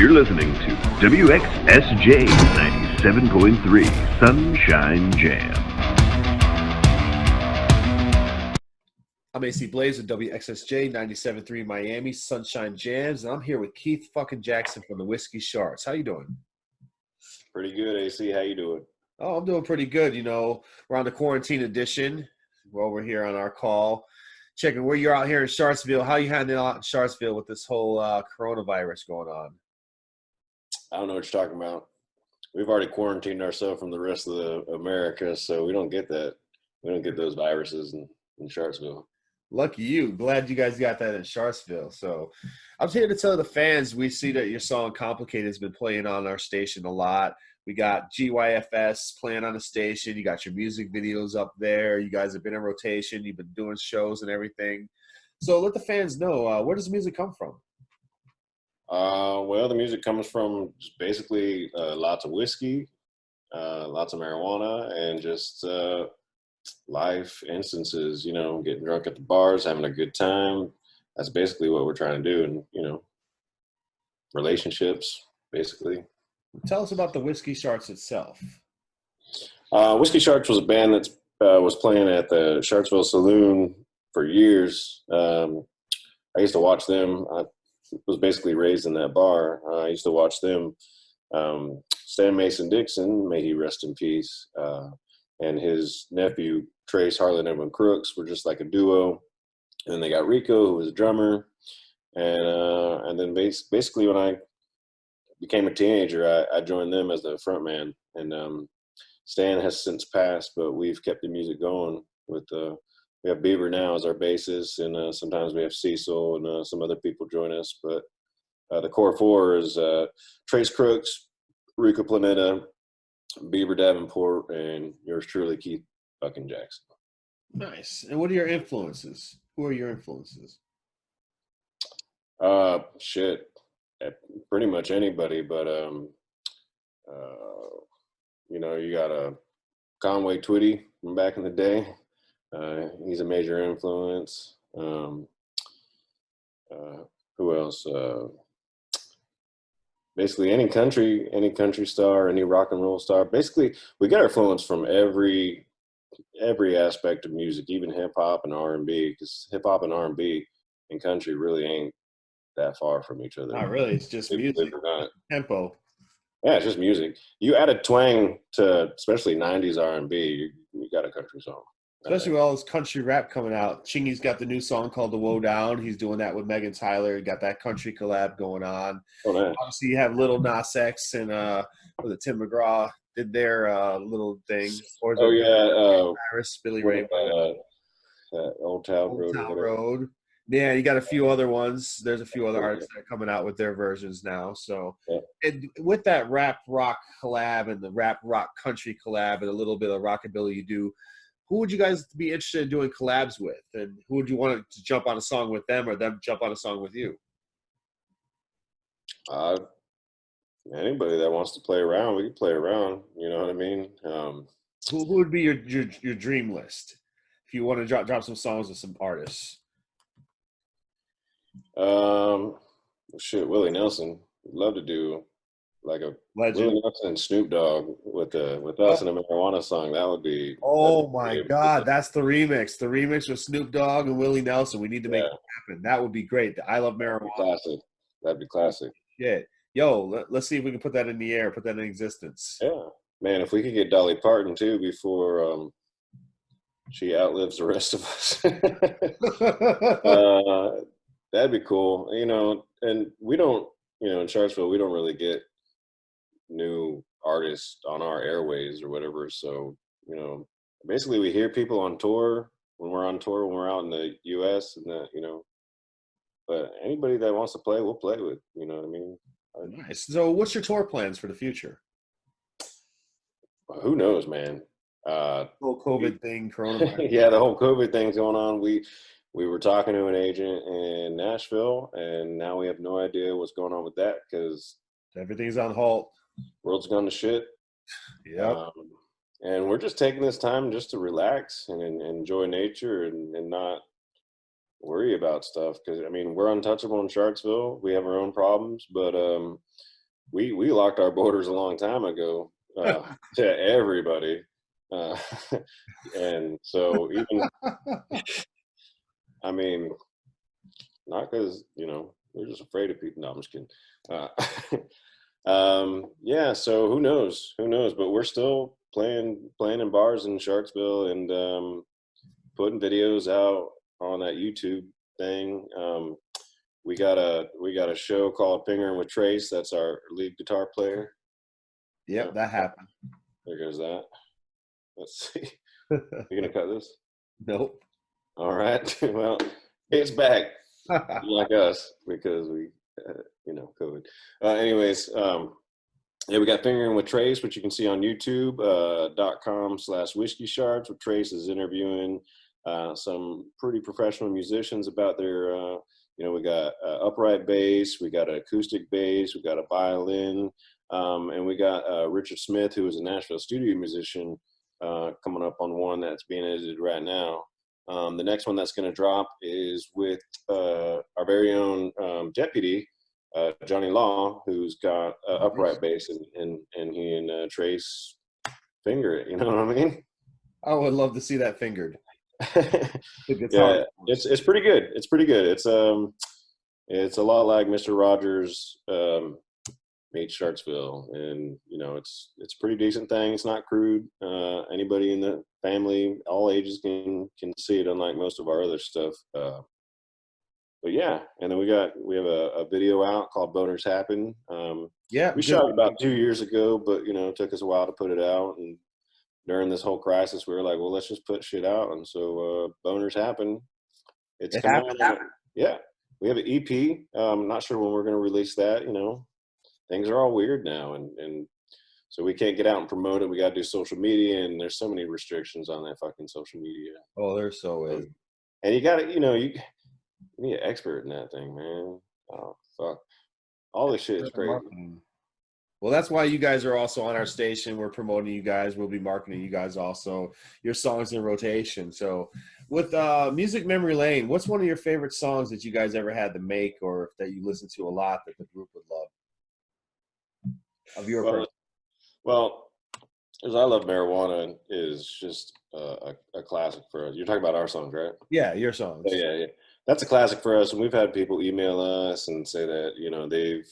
You're listening to WXSJ 97.3 Sunshine Jam. I'm AC Blaze with WXSJ 97.3 Miami Sunshine Jamz, and I'm here with Keith Fucken Jackson from the Whiskey Sharts. How you doing? Pretty good, AC. How you doing? Oh, I'm doing pretty good. You know, we're on the quarantine edition. We're over here on our call. Checking where you're out here in Shartsville. How you handling out in Shartsville with this whole coronavirus going on? I don't know what you're talking about. We've already quarantined ourselves from the rest of America, so we don't get that. We don't get those viruses in Charlottesville. Lucky you. Glad you guys got that in Shartsville. So I'm here to tell the fans we see that your song Complicated has been playing on our station a lot. We got GYFS playing on the station. You got your music videos up there. You guys have been in rotation. You've been doing shows and everything. So let the fans know, where does the music come from? Well, the music comes from just basically lots of whiskey, lots of marijuana, and just life instances, you know, getting drunk at the bars, having a good time. That's basically what we're trying to do. And, you know, relationships, basically. Tell us about the Whiskey Sharts itself. Whiskey Sharts was a band that was playing at the Shartsville Saloon for years. I used to watch them. I was basically raised in that bar. I used to watch them. Stan Mason Dixon, may he rest in peace, and his nephew, Trace Harlan Edwin Crooks, were just like a duo. And they got Rico, who was a drummer. And then basically when I became a teenager, I joined them as the front man. And Stan has since passed, but we've kept the music going with we have Beaver now as our bassist, and sometimes we have Cecil and some other people join us. But the core four is Trace Crooks, Rico Planeta, Beaver Davenport, and yours truly, Keith Fucken Jackson. Nice. And what are your influences? Who are your influences? Shit. Pretty much anybody, but you know, you got a Conway Twitty from back in the day. He's a major influence. Who else? Basically any country star, any rock and roll star. Basically, we get our influence from every aspect of music, even hip hop and R&B, because hip hop and R&B and country really ain't that far from each other. Not really. It's just music. Tempo. Yeah, it's just music. You add a twang to especially 90s R&B, you got a country song. Especially with all this country rap coming out. Chingy's got the new song called The Woe Down. He's doing that with Megan Tyler. Got that country collab going on. Oh, man. Obviously, you have Lil Nas X and Tim McGraw did their little thing. Oh, yeah. Paris, Billy Ray. Old Town Road. Yeah, you got a few other ones. There's a few other artists that are coming out with their versions now. So, yeah. And with that rap rock collab and the rap rock country collab and a little bit of rockabilly you do, who would you guys be interested in doing collabs with? And who would you want to jump on a song with them or them jump on a song with you? Anybody that wants to play around, we can play around. You know what I mean? Who would be your dream list if you want to drop some songs with some artists? Shit, Willie Nelson. Love to do like a Legend. Willie Nelson and Snoop Dogg with us in a marijuana song. That would be. Oh my God, that's the remix. The remix with Snoop Dogg and Willie Nelson. We need to make it happen. That would be great. I love marijuana. Classic. That'd be classic. Yeah. Yo, let's see if we can put that in the air, put that in existence. Yeah, man. If we could get Dolly Parton too before she outlives the rest of us, that'd be cool. You know, and we don't, you know, in Charlottesville, we don't really get new artists on our airways or whatever. So, you know, basically we hear people on tour when we're out in the US and that, you know, but anybody that wants to play, we'll play with, you know what I mean? Nice. So what's your tour plans for the future? Who knows, man? Whole COVID thing, coronavirus. Yeah, the whole COVID thing's going on. We were talking to an agent in Nashville, and now we have no idea what's going on with that because everything's on halt. World's gone to shit. Yeah. And we're just taking this time just to relax and enjoy nature and not worry about stuff. Because, I mean, we're untouchable in Sharksville. We have our own problems. But we locked our borders a long time ago to everybody, and so even I mean, not because we're just afraid of people. No, I'm just kidding. Yeah, so who knows? Who knows? But we're still playing in bars in Sharksville and putting videos out on that YouTube thing. We got a show called Fingering with Trace. That's our lead guitar player. Yep, that happened. There goes that. Let's see. You gonna cut this? Nope. All right. Well, it's back. Like us, because we, COVID. Anyways, yeah, we got Fingering with Trace, which you can see on YouTube, .com/Whiskey Sharts, where Trace is interviewing some pretty professional musicians about their, we got upright bass, we got an acoustic bass, we got a violin, and we got Richard Smith, who is a Nashville studio musician, coming up on one that's being edited right now. The next one that's going to drop is with our very own deputy, Johnny Law, who's got upright bass, and he and Trace finger it. You know what I mean? I would love to see that fingered. Yeah, it's pretty good. It's pretty good. It's a lot like Mr. Rogers meets Sharksville, and it's a pretty decent thing. It's not crude. Anybody in the family, all ages can see it, unlike most of our other stuff. But yeah, and then we have a video out called Boners Happen. Yeah, we shot it about 2 years ago, but it took us a while to put it out, and during this whole crisis, we were like, well, let's just put shit out. And so Boners Happen. It's coming out. Yeah. We have an EP. I'm not sure when we're going to release that. Things are all weird now. And so we can't get out and promote it. We got to do social media. And there's so many restrictions on that fucking social media. Oh, there so is. And you got to, you need an expert in that thing, man. Oh, fuck. All this shit is crazy. Well, that's why you guys are also on our station. We're promoting you guys. We'll be marketing you guys also. Your songs in rotation. So with Music Memory Lane, what's one of your favorite songs that you guys ever had to make or that you listen to a lot that the group would love? Of your person. Well, as I Love Marijuana is just a classic for us. You're talking about our songs, right? Yeah, your songs. Yeah. That's a classic for us. And we've had people email us and say that, they've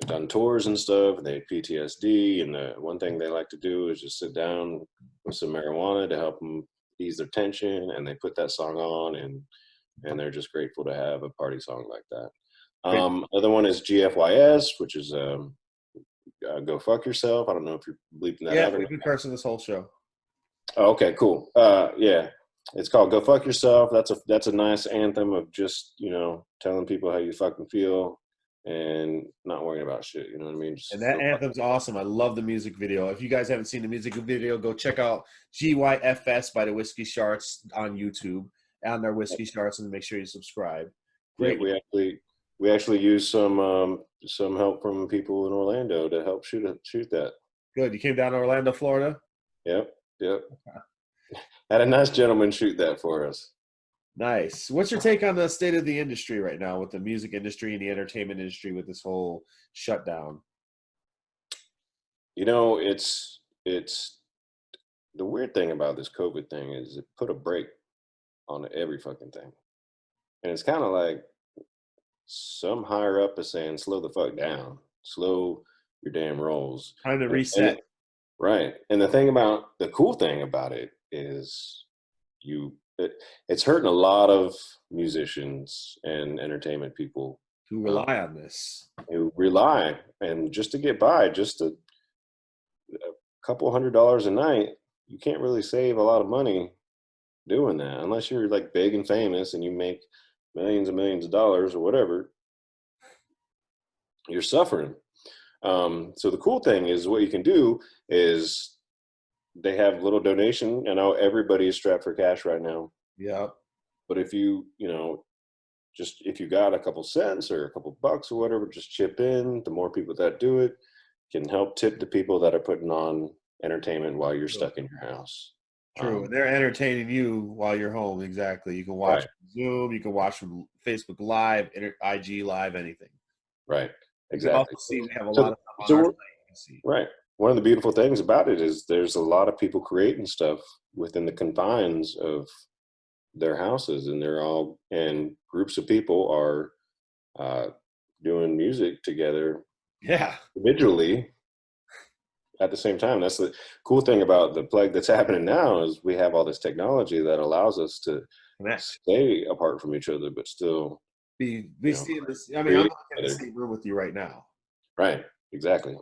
done tours and stuff, and they have PTSD, and the one thing they like to do is just sit down with some marijuana to help them ease their tension, and they put that song on, and they're just grateful to have a party song like that. Other one is GFYS, which is Go Fuck Yourself. I don't know if you're bleeping that out. Yeah, we've been cursing this whole show. Oh, okay, cool. Yeah, it's called Go Fuck Yourself. That's a nice anthem of just telling people how you fucking feel and not worrying about shit. You know what I mean? And that anthem's awesome. I love the music video. If you guys haven't seen the music video, go check out GYFS by the Whiskey Sharts on YouTube, on their Whiskey Sharts, and make sure you subscribe. Great. Yeah, we actually used some help from people in Orlando to help shoot that. Good. You came down to Orlando, Florida? Yep. Had a nice gentleman shoot that for us. Nice. What's your take on the state of the industry right now, with the music industry and the entertainment industry, with this whole shutdown? It's the weird thing about this COVID thing is it put a break on every fucking thing. And it's kind of like some higher up is saying, slow the fuck down, slow your damn rolls. Time to reset. Right. And the cool thing about it is it's hurting a lot of musicians and entertainment people who rely on this. And just to get by, just a couple $100 a night, you can't really save a lot of money doing that unless you're like big and famous and you make millions and millions of dollars or whatever. You're suffering. So the cool thing is what you can do is they have little donation. I know everybody is strapped for cash right now. Yeah. But if you got a couple cents or a couple bucks or whatever, just chip in. The more people that do it can help tip the people that are putting on entertainment while you're stuck in your house. True. And they're entertaining you while you're home. Exactly. You can watch Zoom. You can watch from Facebook Live, IG Live, anything. Right. Exactly. We have a lot of stuff on our site you can see. Right. One of the beautiful things about it is there's a lot of people creating stuff within the confines of their houses, and and groups of people are doing music together. Yeah. Individually at the same time. That's the cool thing about the plague that's happening now is we have all this technology that allows us to stay apart from each other, but still be seeing this. I mean, I'm in the same room with you right now. Right. Exactly.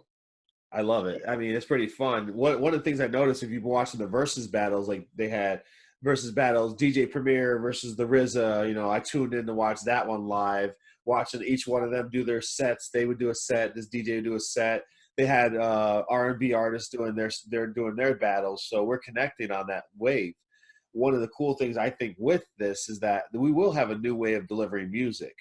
I love it. I mean, it's pretty fun. One of the things I noticed, if you've been watching the versus battles, like they had versus battles, DJ Premier versus the RZA, you know, I tuned in to watch that one live, watching each one of them do their sets. They would do a set. This DJ would do a set. They had R&B artists doing their battles. So we're connecting on that wave. One of the cool things I think with this is that we will have a new way of delivering music.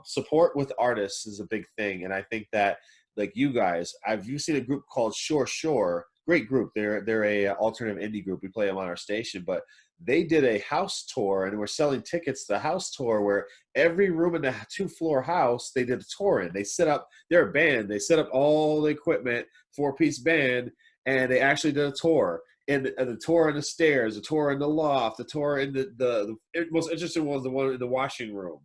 Support with artists is a big thing. And I think that, like you guys, you've seen a group called Shore. Great group. They're a alternative indie group. We play them on our station, but they did a house tour, and we're selling tickets to the house tour where every room in the 2-floor house they did a tour in. They set up their band. They set up all the equipment, 4-piece band, and they actually did a tour. And the tour in the stairs, the tour in the loft, the tour in the most interesting one was the one in the washing room.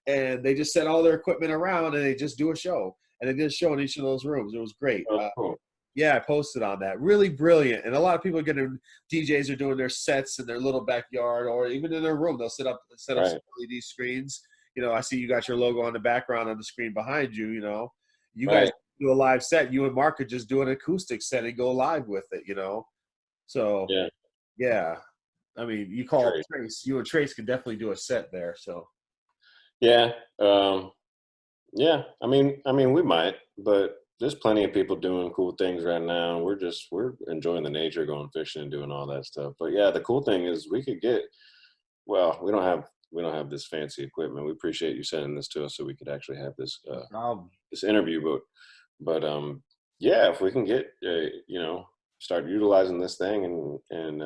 And they just set all their equipment around, and they just do a show. And they did a show in each of those rooms. It was great. Cool. Yeah, I posted on that. Really brilliant. And a lot of people DJs are doing their sets in their little backyard or even in their room. They'll set up some LED screens. You know, I see you got your logo on the background on the screen behind you, you know. You guys do a live set. You and Mark could just do an acoustic set and go live with it, you know. So, yeah. I mean, you call it Trace. You and Trace could definitely do a set there, so. Yeah. Yeah. I mean, we might, but there's plenty of people doing cool things right now. We're enjoying the nature, going fishing and doing all that stuff. But yeah, the cool thing is we could we don't have this fancy equipment. We appreciate you sending this to us so we could actually have this this interview. But yeah, if we can get start utilizing this thing and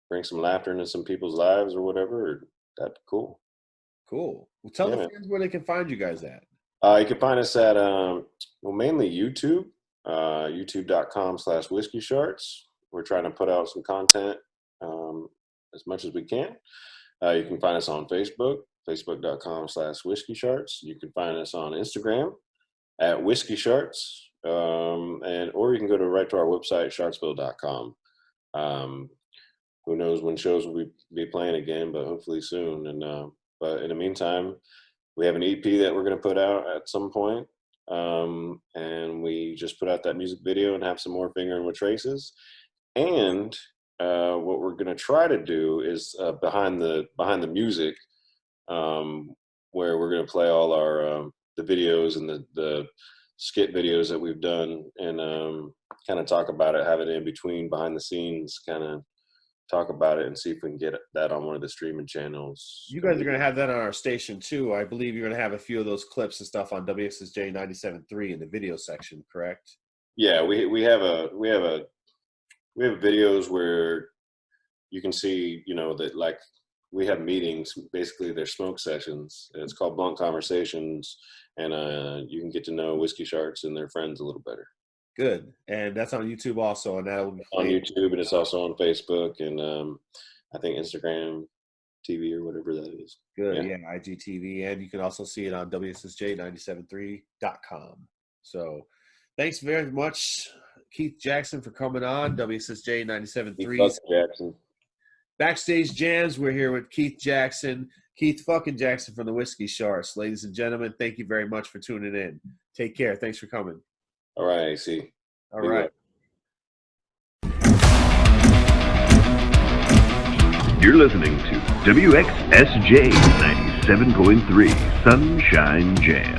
bring some laughter into some people's lives or whatever, that'd be cool. Cool. Well, tell the fans where they can find you guys at. You can find us at, mainly YouTube, youtube.com/Whiskey Sharts. We're trying to put out some content as much as we can. You can find us on Facebook, facebook.com/Whiskey Sharts. You can find us on Instagram at Whiskey Sharts, or you can go right to our website, shartsville.com. Who knows when shows we'll be playing again, but hopefully soon. And but in the meantime, we have an EP that we're going to put out at some point. And we just put out that music video and have some more fingering with traces. And what we're going to try to do is behind the music, where we're going to play all our the videos and the skit videos that we've done, and kind of talk about it, have it in between behind the scenes, kind of talk about it and see if we can get that on one of the streaming channels. You guys are going to have that on our station too. I believe you're going to have a few of those clips and stuff on WXSJ 97.3 in the video section, correct? Yeah, we have videos where you can see, that like we have meetings, basically they're smoke sessions. It's called Blunt Conversations, and you can get to know Whiskey Sharts and their friends a little better. Good. And that's on YouTube also, and that'll be on YouTube, and it's also on Facebook, and I think Instagram TV or whatever that is. Good. Yeah, IGTV, and you can also see it on WXSJ973.com. So thanks very much, Keith Jackson, for coming on WXSJ 97.3. Jackson. Backstage Jams. We're here with Keith Jackson, Keith Fucken Jackson from the Whiskey Sharts. Ladies and gentlemen, thank you very much for tuning in. Take care. Thanks for coming. All right, AC. All right. You're listening to WXSJ 97.3 Sunshine Jam.